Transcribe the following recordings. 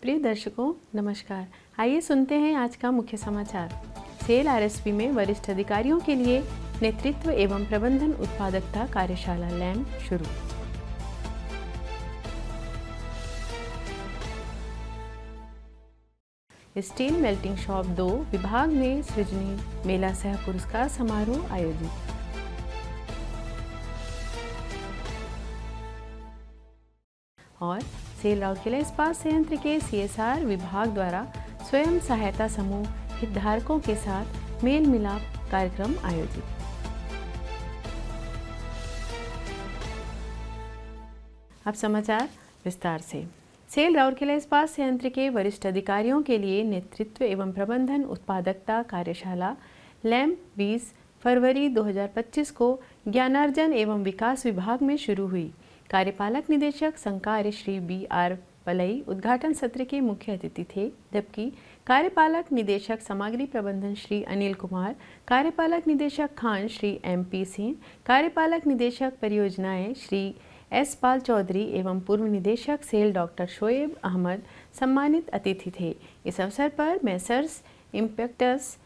प्रिय दर्शकों नमस्कार। आइए सुनते हैं आज का मुख्य समाचार। सेल आरएसपी में वरिष्ठ अधिकारियों के लिए नेतृत्व एवं प्रबंधन उत्पादकता कार्यशाला लैम्प शुरू। स्टील मेल्टिंग शॉप 2 विभाग में सृजनी मेला सह पुरस्कार समारोह आयोजित। और सेल राउरकेला इस्पात संयंत्र के CSR विभाग द्वारा स्वयं सहायता समूह हितधारकों के साथ मेल मिलाप कार्यक्रम आयोजित। अब समाचार विस्तार से। सेल राउरकेला इस्पात संयंत्र के वरिष्ठ अधिकारियों के लिए नेतृत्व एवं प्रबंधन उत्पादकता कार्यशाला लैम्प 20 फरवरी 2025 को ज्ञानार्जन एवं विकास विभाग में शुरू हुई। कार्यपालक निदेशक संकार्य श्री BR पलई उद्घाटन सत्र के मुख्य अतिथि थे, जबकि कार्यपालक निदेशक सामग्री प्रबंधन श्री अनिल कुमार, कार्यपालक निदेशक खान श्री MP सिंह, कार्यपालक निदेशक परियोजनाएं श्री S पाल चौधरी एवं पूर्व निदेशक सेल डॉक्टर शोएब अहमद सम्मानित अतिथि थे। इस अवसर पर मैसर्स इम्पैक्टस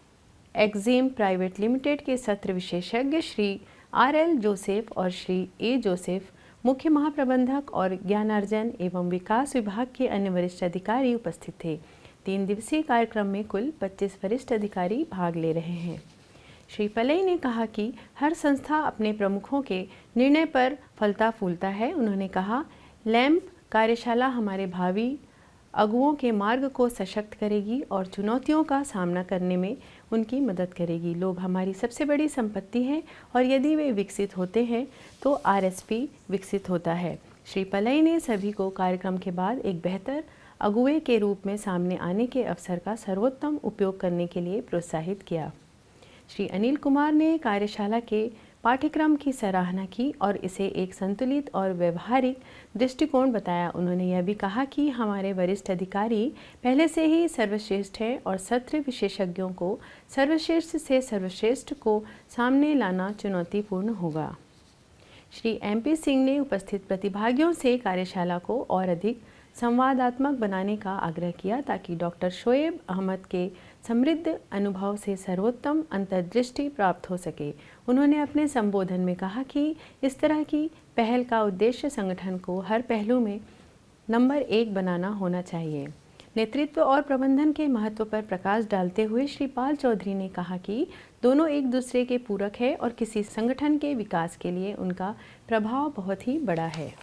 एक्जिम प्राइवेट लिमिटेड के सत्र विशेषज्ञ श्री RL जोसेफ और श्री A जोसेफ, मुख्य महाप्रबंधक और ज्ञानार्जन एवं विकास विभाग के अन्य वरिष्ठ अधिकारी उपस्थित थे। 3 दिवसीय कार्यक्रम में कुल 25 वरिष्ठ अधिकारी भाग ले रहे हैं। श्री पलई ने कहा कि हर संस्था अपने प्रमुखों के निर्णय पर फलता फूलता है। उन्होंने कहा, लैम्प कार्यशाला हमारे भावी अगुओं के मार्ग को सशक्त करेगी और चुनौतियों का सामना करने में उनकी मदद करेगी। लोग हमारी सबसे बड़ी संपत्ति हैं और यदि वे विकसित होते हैं तो RSP विकसित होता है। श्री पलई ने सभी को कार्यक्रम के बाद एक बेहतर अगुए के रूप में सामने आने के अवसर का सर्वोत्तम उपयोग करने के लिए प्रोत्साहित किया। श्री अनिल कुमार ने कार्यशाला के पाठ्यक्रम की सराहना की और इसे एक संतुलित और व्यवहारिक दृष्टिकोण बताया। उन्होंने यह भी कहा कि हमारे वरिष्ठ अधिकारी पहले से ही सर्वश्रेष्ठ हैं और सत्र विशेषज्ञों को सर्वश्रेष्ठ से सर्वश्रेष्ठ को सामने लाना चुनौतीपूर्ण होगा। श्री MP सिंह ने उपस्थित प्रतिभागियों से कार्यशाला को और अधिक संवादात्मक बनाने का आग्रह किया ताकि डॉक्टर शोएब अहमद के समृद्ध अनुभव से सर्वोत्तम अंतर्दृष्टि प्राप्त हो सके। उन्होंने अपने संबोधन में कहा कि इस तरह की पहल का उद्देश्य संगठन को हर पहलू में नंबर 1 बनाना होना चाहिए। नेतृत्व और प्रबंधन के महत्व पर प्रकाश डालते हुए श्री पाल चौधरी ने कहा कि दोनों एक दूसरे के पूरक है और किसी संगठन के विकास के लिए उनका प्रभाव बहुत ही बड़ा है।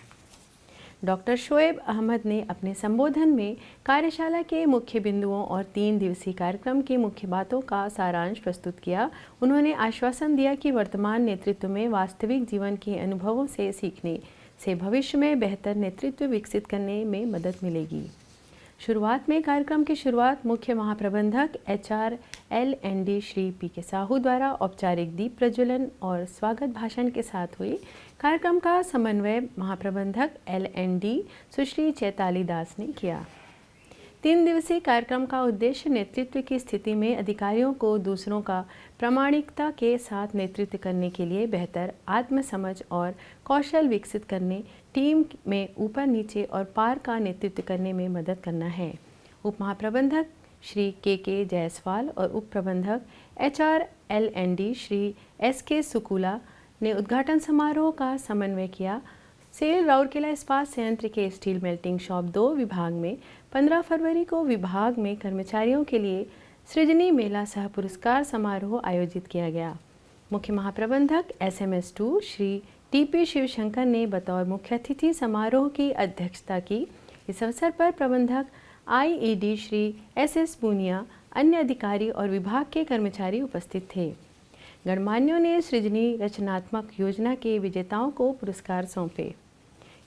डॉक्टर शोएब अहमद ने अपने संबोधन में कार्यशाला के मुख्य बिंदुओं और 3 दिवसीय कार्यक्रम की मुख्य बातों का सारांश प्रस्तुत किया। उन्होंने आश्वासन दिया कि वर्तमान नेतृत्व में वास्तविक जीवन के अनुभवों से सीखने से भविष्य में बेहतर नेतृत्व विकसित करने में मदद मिलेगी। शुरुआत में कार्यक्रम की शुरुआत मुख्य महाप्रबंधक HR L&D Shri PK Sahu द्वारा औपचारिक दीप प्रज्वलन और स्वागत भाषण के साथ हुई। कार्यक्रम का समन्वय महाप्रबंधक L&D सुश्री चैताली दास ने किया। 3 दिवसीय कार्यक्रम का उद्देश्य नेतृत्व की स्थिति में अधिकारियों को दूसरों का प्रामाणिकता के साथ नेतृत्व करने के लिए बेहतर आत्मसमझ और कौशल विकसित करने, टीम में ऊपर नीचे और पार का नेतृत्व करने में मदद करना है। उप महाप्रबंधक श्री KK जायसवाल और उप प्रबंधक HR L&D श्री SK सुकुला ने उद्घाटन समारोह का समन्वय किया। सेल राउरकेला इस्पात संयंत्र के स्टील मेल्टिंग शॉप 2 विभाग में 15 फरवरी को विभाग में कर्मचारियों के लिए सृजनी मेला सह पुरस्कार समारोह आयोजित किया गया। मुख्य महाप्रबंधक SMS 2 श्री TP शिवशंकर ने बतौर मुख्य अतिथि समारोह की अध्यक्षता की। इस अवसर पर प्रबंधक IED श्री SS पूनिया, अन्य अधिकारी और विभाग के कर्मचारी उपस्थित थे। गणमान्यों ने सृजनी रचनात्मक योजना के विजेताओं को पुरस्कार सौंपे।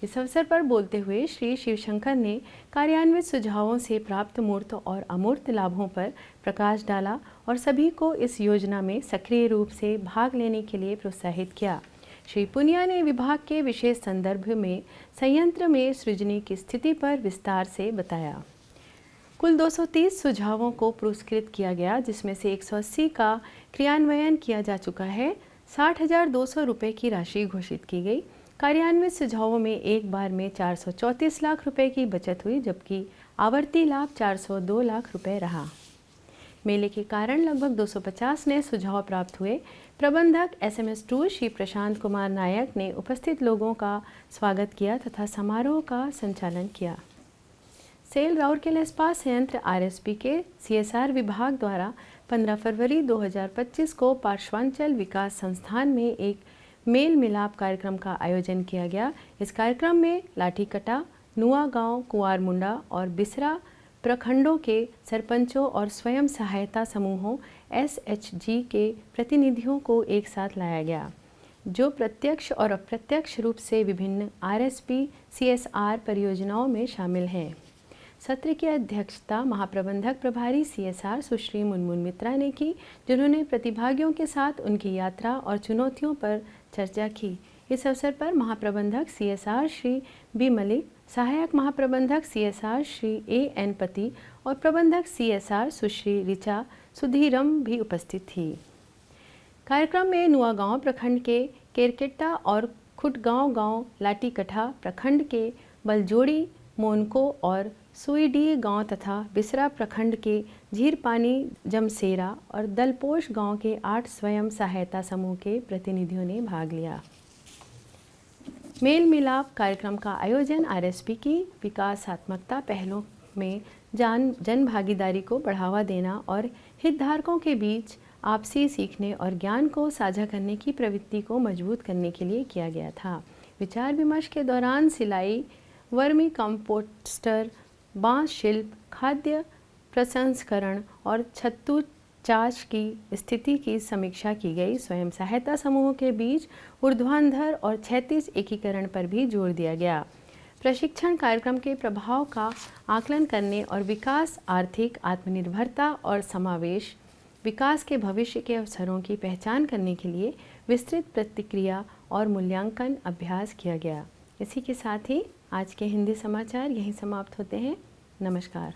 इस अवसर पर बोलते हुए श्री शिवशंकर ने कार्यान्वित सुझावों से प्राप्त मूर्त और अमूर्त लाभों पर प्रकाश डाला और सभी को इस योजना में सक्रिय रूप से भाग लेने के लिए प्रोत्साहित किया। श्री पुनिया ने विभाग के विशेष संदर्भ में संयंत्र में सृजनी की स्थिति पर विस्तार से बताया। कुल 230 सुझावों को पुरस्कृत किया गया, जिसमें से 180 का क्रियान्वयन किया जा चुका है। 60,200 रुपये की राशि घोषित की गई। कार्यान्वित सुझावों में एक बार में 434 लाख रुपए की बचत हुई, जबकि आवर्ती लाभ 402 लाख रुपए रहा। मेले के कारण लगभग 250 नए सुझाव प्राप्त हुए। प्रबंधक SMS2 श्री प्रशांत कुमार नायक ने उपस्थित लोगों का स्वागत किया तथा समारोह का संचालन किया। सेल राउरकेला इस्पात संयंत्र RSP के CSR विभाग द्वारा 15 फरवरी 2025 को पार्श्वांचल विकास संस्थान में एक मेल मिलाप कार्यक्रम का आयोजन किया गया। इस कार्यक्रम में लाठीकटा, नुआ गांव, कुंवारमुंडा और बिसरा प्रखंडों के सरपंचों और स्वयं सहायता समूहों SHG के प्रतिनिधियों को एक साथ लाया गया, जो प्रत्यक्ष और अप्रत्यक्ष रूप से विभिन्न RSP CSR परियोजनाओं में शामिल हैं। सत्र की अध्यक्षता महाप्रबंधक प्रभारी CSR सुश्री मुनमुन मित्रा ने की, जिन्होंने प्रतिभागियों के साथ उनकी यात्रा और चुनौतियों पर चर्चा की। इस अवसर पर महाप्रबंधक CSR श्री B मलिक, सहायक महाप्रबंधक CSR श्री AN पति और प्रबंधक CSR सुश्री ऋचा सुधीरम भी उपस्थित थी। कार्यक्रम में नुआगांव प्रखंड के केरकेट्टा और खुटगांव गांव, लाठीकटा प्रखंड के बलजोड़ी, मोनको और सुईडी गांव तथा बिसरा प्रखंड के झीरपानी, जमसेरा और दलपोश गांव के 8 स्वयं सहायता समूह के प्रतिनिधियों ने भाग लिया। मेल मिलाप कार्यक्रम का आयोजन RSP की विकासात्मकता पहलों में जन भागीदारी को बढ़ावा देना और हितधारकों के बीच आपसी सीखने और ज्ञान को साझा करने की प्रवृत्ति को मजबूत करने के लिए किया गया था। विचार विमर्श के दौरान सिलाई, वर्मी कंपोस्टर, बांस शिल्प, खाद्य प्रसंस्करण और छत्तू चाष की स्थिति की समीक्षा की गई। स्वयं सहायता समूहों के बीच ऊर्ध्वाधर और क्षैतिज एकीकरण पर भी जोर दिया गया। प्रशिक्षण कार्यक्रम के प्रभाव का आकलन करने और विकास, आर्थिक आत्मनिर्भरता और समावेश, विकास के भविष्य के अवसरों की पहचान करने के लिए विस्तृत प्रतिक्रिया और मूल्यांकन अभ्यास किया गया। इसी के साथ ही आज के हिंदी समाचार यहीं समाप्त होते हैं। नमस्कार।